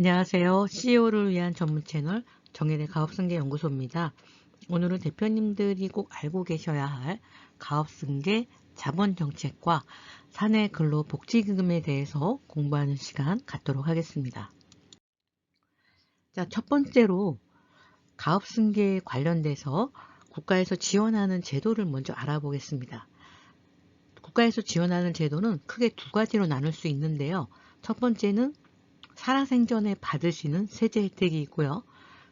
안녕하세요. CEO를 위한 전문 채널 정혜대 가업승계 연구소입니다. 오늘은 대표님들이 꼭 알고 계셔야 할 가업승계 자본정책과 사내 근로복지기금에 대해서 공부하는 시간 갖도록 하겠습니다. 자, 첫 번째로 가업승계에 관련돼서 국가에서 지원하는 제도를 먼저 알아보겠습니다. 국가에서 지원하는 제도는 크게 두 가지로 나눌 수 있는데요. 첫 번째는 살아생전에 받을 수 있는 세제 혜택이 있고요.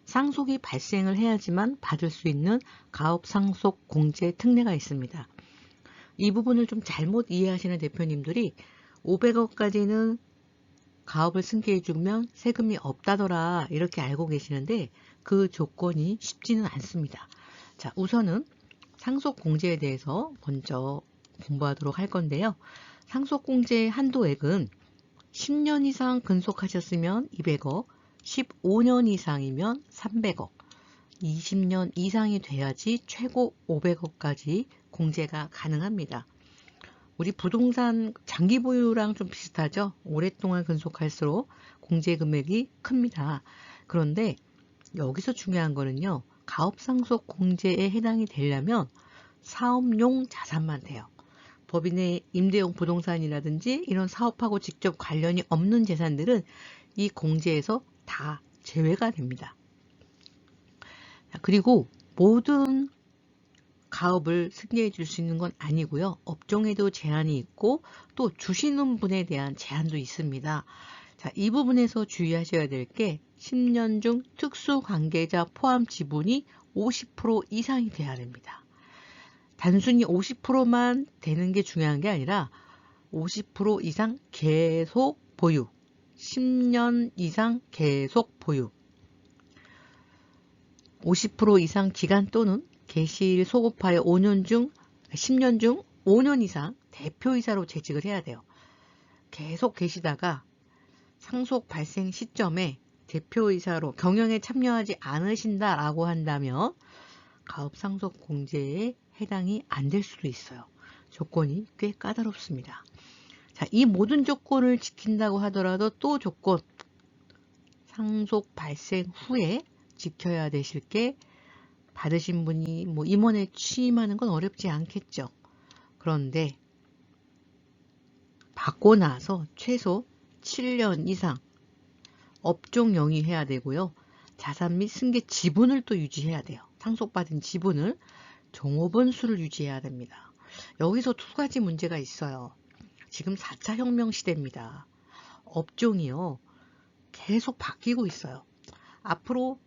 상속이 발생을 해야지만 받을 수 있는 가업상속 공제 특례가 있습니다. 이 부분을 좀 잘못 이해하시는 대표님들이 500억까지는 가업을 승계해주면 세금이 없다더라 이렇게 알고 계시는데 그 조건이 쉽지는 않습니다. 자, 우선은 상속공제에 대해서 먼저 공부하도록 할 건데요. 상속공제의 한도액은 10년 이상 근속하셨으면 200억, 15년 이상이면 300억, 20년 이상이 돼야지 최고 500억까지 공제가 가능합니다. 우리 부동산 장기 보유랑 좀 비슷하죠? 오랫동안 근속할수록 공제 금액이 큽니다. 그런데 여기서 중요한 거는요. 가업상속 공제에 해당이 되려면 사업용 자산만 돼요. 법인의 임대용 부동산이라든지 이런 사업하고 직접 관련이 없는 재산들은 이 공제에서 다 제외가 됩니다. 그리고 모든 가업을 승계해 줄 수 있는 건 아니고요. 업종에도 제한이 있고 또 주시는 분에 대한 제한도 있습니다. 자, 이 부분에서 주의하셔야 될 게 10년 중 특수관계자 포함 지분이 50% 이상이 돼야 됩니다. 단순히 50%만 되는 게 중요한 게 아니라 50% 이상 계속 보유, 10년 이상 계속 보유, 50% 이상 기간 또는 개시일 소급하여 10년 중 5년 이상 대표이사로 재직을 해야 돼요. 계속 계시다가 상속 발생 시점에 대표이사로 경영에 참여하지 않으신다라고 한다면 가업상속 공제에 해당이 안 될 수도 있어요. 조건이 꽤 까다롭습니다. 자, 이 모든 조건을 지킨다고 하더라도 또 조건, 상속 발생 후에 지켜야 되실 게 받으신 분이 임원에 취임하는 건 어렵지 않겠죠. 그런데 받고 나서 최소 7년 이상 업종 영위해야 되고요. 자산 및 승계 지분을 또 유지해야 돼요. 상속받은 지분을 종업원 수를 유지해야 됩니다. 여기서 두 가지 문제가 있어요. 지금 4차 혁명 시대입니다. 업종이요. 계속 바뀌고 있어요. 앞으로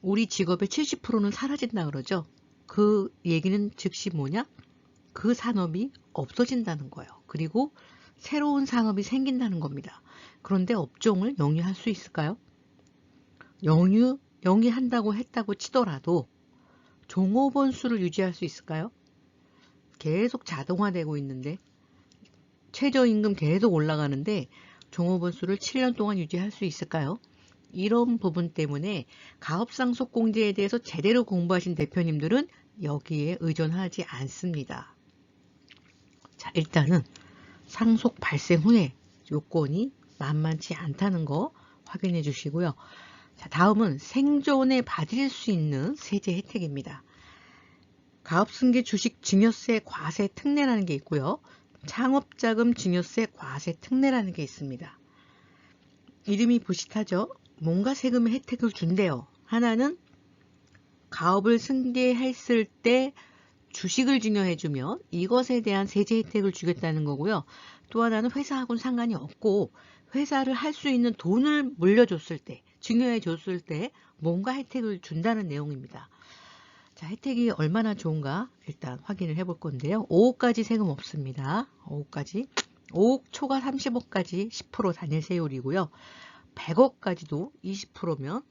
우리 직업의 70%는 사라진다 그러죠. 그 얘기는 즉시 뭐냐? 그 산업이 없어진다는 거예요. 그리고 새로운 산업이 생긴다는 겁니다. 그런데 업종을 영위할 수 있을까요? 영위한다고 했다고 치더라도 종업원 수를 유지할 수 있을까요? 계속 자동화되고 있는데 최저임금 계속 올라가는데 종업원 수를 7년 동안 유지할 수 있을까요? 이런 부분 때문에 가업상속공제에 대해서 제대로 공부하신 대표님들은 여기에 의존하지 않습니다. 자, 일단은 상속 발생 후에 요건이 만만치 않다는 거 확인해 주시고요. 자, 다음은 생존에 받을 수 있는 세제 혜택입니다. 가업승계 주식 증여세 과세 특례라는 게 있고요. 창업자금 증여세 과세 특례라는 게 있습니다. 이름이 부식하죠? 뭔가 세금의 혜택을 준대요. 하나는 가업을 승계했을 때 주식을 증여해주면 이것에 대한 세제 혜택을 주겠다는 거고요. 또 하나는 회사하고는 상관이 없고 회사를 할 수 있는 돈을 물려줬을 때, 증여해줬을 때 뭔가 혜택을 준다는 내용입니다. 자, 혜택이 얼마나 좋은가 일단 확인을 해볼 건데요. 5억까지 세금 없습니다. 5억까지. 5억 초과 30억까지 10% 단일세율이고요. 100억까지도 20%면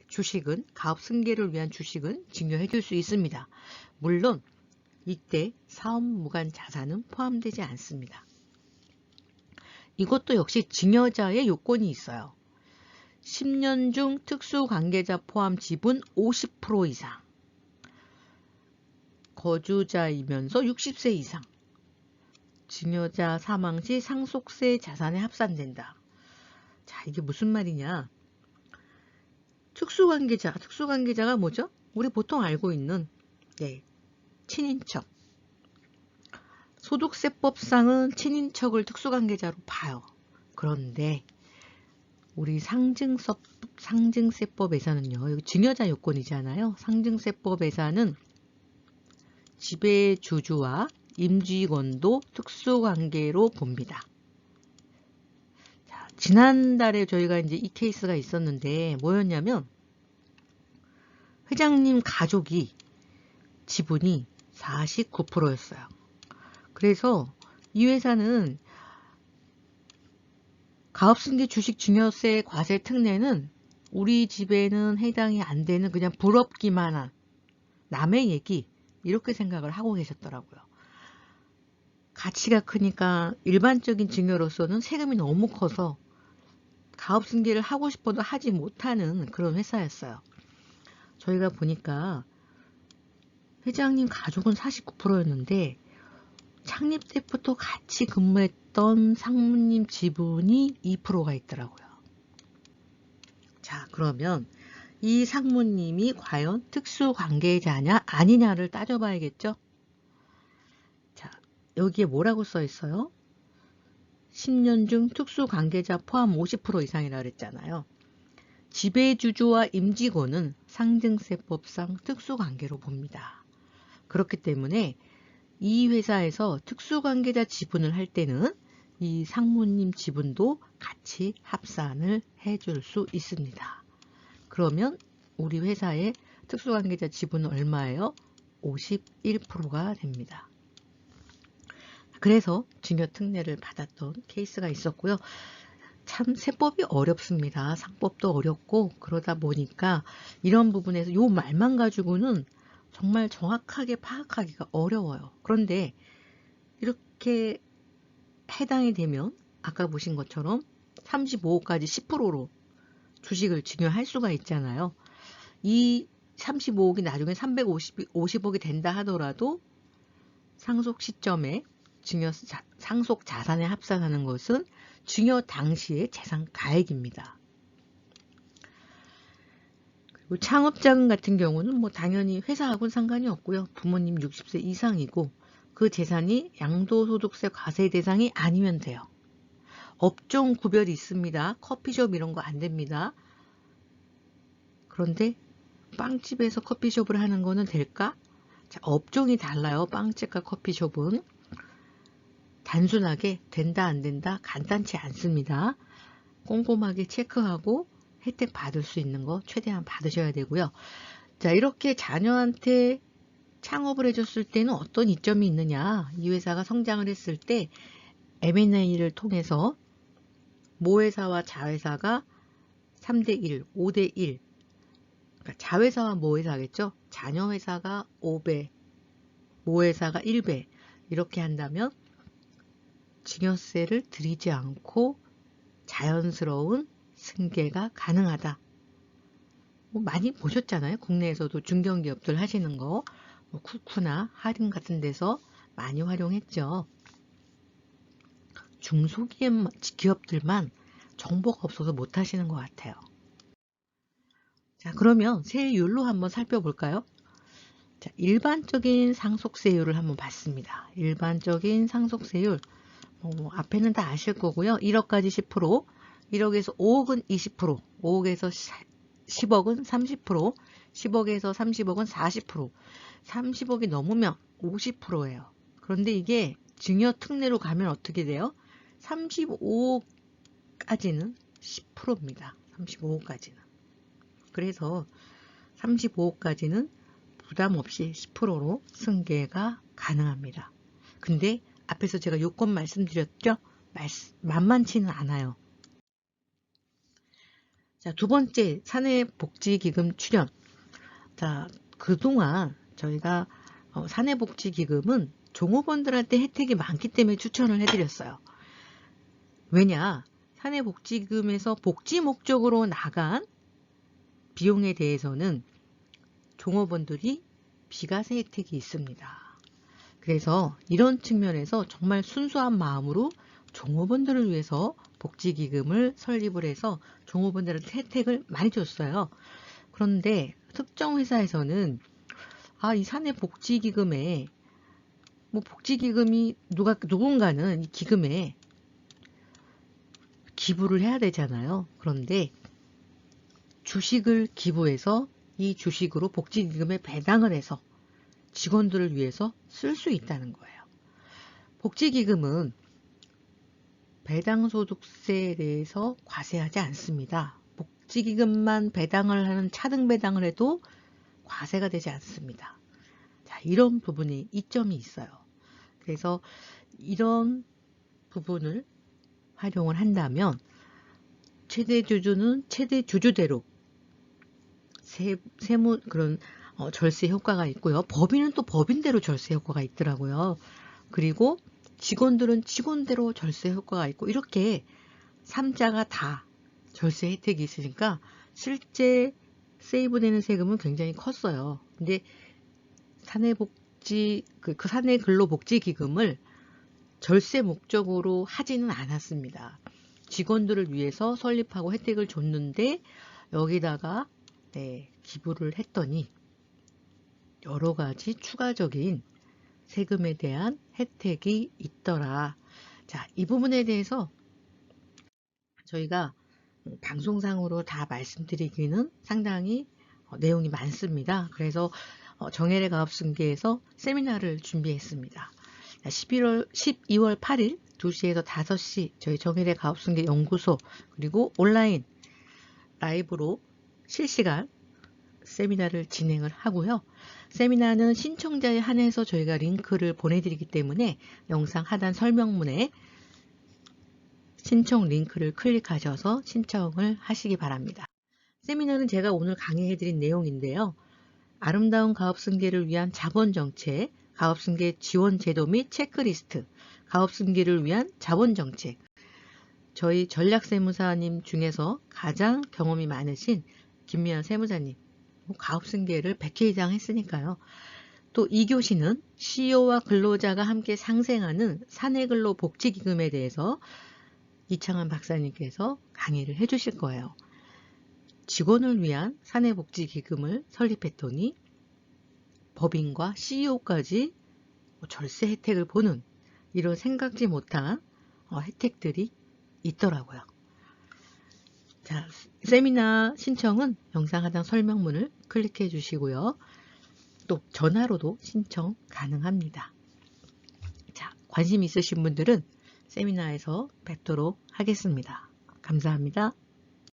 주식은 가업 승계를 위한 주식은 증여해 줄 수 있습니다. 물론 이때 사업 무관 자산은 포함되지 않습니다. 이것도 역시 증여자의 요건이 있어요. 10년 중 특수관계자 포함 지분 50% 이상, 거주자이면서 60세 이상, 증여자 사망 시 상속세 자산에 합산된다. 자, 이게 무슨 말이냐? 특수관계자가 뭐죠? 우리 보통 알고 있는 친인척. 소득세법상은 친인척을 특수관계자로 봐요. 그런데 우리 상증세법에서는요, 여기 증여자 요건이잖아요. 상증세법에서는 지배주주와 임직원도 특수관계로 봅니다. 자, 지난달에 저희가 이제 이 케이스가 있었는데 뭐였냐면 회장님 가족이 지분이 49%였어요. 그래서 이 회사는 가업승계 주식 증여세 과세 특례는 우리 집에는 해당이 안 되는 그냥 부럽기만 한 남의 얘기 이렇게 생각을 하고 계셨더라고요. 가치가 크니까 일반적인 증여로서는 세금이 너무 커서 가업승계를 하고 싶어도 하지 못하는 그런 회사였어요. 저희가 보니까 회장님 가족은 49%였는데 창립 때부터 같이 근무했던 상무님 지분이 2%가 있더라고요. 자, 그러면 이 상무님이 과연 특수관계자냐 아니냐를 따져봐야겠죠? 자, 여기에 뭐라고 써 있어요? 10년 중 특수관계자 포함 50% 이상이라 그랬잖아요. 지배주주와 임직원은 상증세법상 특수관계로 봅니다. 그렇기 때문에 이 회사에서 특수관계자 지분을 할 때는 이 상무님 지분도 같이 합산을 해줄 수 있습니다. 그러면 우리 회사의 특수관계자 지분은 얼마예요? 51%가 됩니다. 그래서 증여특례를 받았던 케이스가 있었고요. 참 세법이 어렵습니다. 상법도 어렵고 그러다 보니까 이런 부분에서 요 말만 가지고는 정말 정확하게 파악하기가 어려워요. 그런데 이렇게 해당이 되면 아까 보신 것처럼 35억까지 10%로 주식을 증여할 수가 있잖아요. 이 35억이 나중에 350억이 된다 하더라도 상속 시점에 상속 자산에 합산하는 것은 증여 당시의 재산 가액입니다. 그리고 창업자금 같은 경우는 뭐 당연히 회사하고는 상관이 없고요. 부모님 60세 이상이고 그 재산이 양도소득세 과세 대상이 아니면 돼요. 업종 구별이 있습니다. 커피숍 이런 거 안 됩니다. 그런데 빵집에서 커피숍을 하는 거는 될까? 자, 업종이 달라요. 빵집과 커피숍은. 단순하게 된다 안 된다 간단치 않습니다. 꼼꼼하게 체크하고 혜택 받을 수 있는 거 최대한 받으셔야 되고요. 자, 이렇게 자녀한테 창업을 해줬을 때는 어떤 이점이 있느냐. 이 회사가 성장을 했을 때 M&A를 통해서 모회사와 자회사가 3대1, 5대1 그러니까 자회사와 모회사겠죠. 자녀회사가 5배, 모회사가 1배 이렇게 한다면 증여세를 들이지 않고 자연스러운 승계가 가능하다. 뭐 많이 보셨잖아요. 국내에서도 중견기업들 하시는 거 뭐 쿠쿠나 할인 같은 데서 많이 활용했죠. 중소기업들만 정보가 없어서 못 하시는 것 같아요. 자, 그러면 세율로 한번 살펴볼까요? 자, 일반적인 상속세율을 한번 봤습니다. 일반적인 상속세율 앞에는 다 아실 거고요. 1억까지 10%, 1억에서 5억은 20%, 5억에서 10억은 30%, 10억에서 30억은 40%, 30억이 넘으면 50%예요. 그런데 이게 증여특례로 가면 어떻게 돼요? 35억까지는 10%입니다. 35억까지는. 그래서 35억까지는 부담 없이 10%로 승계가 가능합니다. 근데 앞에서 제가 요건 말씀드렸죠? 만만치는 않아요. 자, 두 번째, 사내복지기금 출연. 자, 그동안 저희가 사내복지기금은 종업원들한테 혜택이 많기 때문에 추천을 해드렸어요. 왜냐? 사내복지기금에서 복지 목적으로 나간 비용에 대해서는 종업원들이 비과세 혜택이 있습니다. 그래서 이런 측면에서 정말 순수한 마음으로 종업원들을 위해서 복지기금을 설립을 해서 종업원들한테 혜택을 많이 줬어요. 그런데 특정 회사에서는 이 사내복지기금에 복지기금이 누군가는 이 기금에 기부를 해야 되잖아요. 그런데 주식을 기부해서 이 주식으로 복지기금에 배당을 해서 직원들을 위해서 쓸 수 있다는 거예요. 복지기금은 배당소득세에 대해서 과세하지 않습니다. 복지기금만 배당을 하는 차등 배당을 해도 과세가 되지 않습니다. 자, 이런 부분에 이점이 있어요. 그래서 이런 부분을 활용을 한다면 최대 주주는 최대 주주대로 세무 그런 절세 효과가 있고요. 법인은 또 법인대로 절세 효과가 있더라고요. 그리고 직원들은 직원대로 절세 효과가 있고 이렇게 3자가 다 절세 혜택이 있으니까 실제 세이브되는 세금은 굉장히 컸어요. 근데 사내근로복지기금을 절세 목적으로 하지는 않았습니다. 직원들을 위해서 설립하고 혜택을 줬는데 여기다가 기부를 했더니 여러 가지 추가적인 세금에 대한 혜택이 있더라. 자, 이 부분에 대해서 저희가 방송상으로 다 말씀드리기는 상당히 내용이 많습니다. 그래서 정혜래 가업승계에서 세미나를 준비했습니다. 12월 8일 2시에서 5시 저희 정혜래 가업승계 연구소 그리고 온라인 라이브로 실시간 세미나를 진행을 하고요. 세미나는 신청자에 한해서 저희가 링크를 보내드리기 때문에 영상 하단 설명문에 신청 링크를 클릭하셔서 신청을 하시기 바랍니다. 세미나는 제가 오늘 강의해드린 내용인데요. 아름다운 가업승계를 위한 자본정책, 가업승계 지원제도 및 체크리스트, 가업승계를 위한 자본정책, 저희 전략세무사님 중에서 가장 경험이 많으신 김미연 세무사님, 가업승계를 100회 이상 했으니까요. 또 2교시는 CEO와 근로자가 함께 상생하는 사내근로복지기금에 대해서 이창환 박사님께서 강의를 해주실 거예요. 직원을 위한 사내복지기금을 설립했더니 법인과 CEO까지 절세 혜택을 보는 이런 생각지 못한 혜택들이 있더라고요. 자, 세미나 신청은 영상 하단 설명문을 클릭해 주시고요. 또 전화로도 신청 가능합니다. 자, 관심 있으신 분들은 세미나에서 뵙도록 하겠습니다. 감사합니다.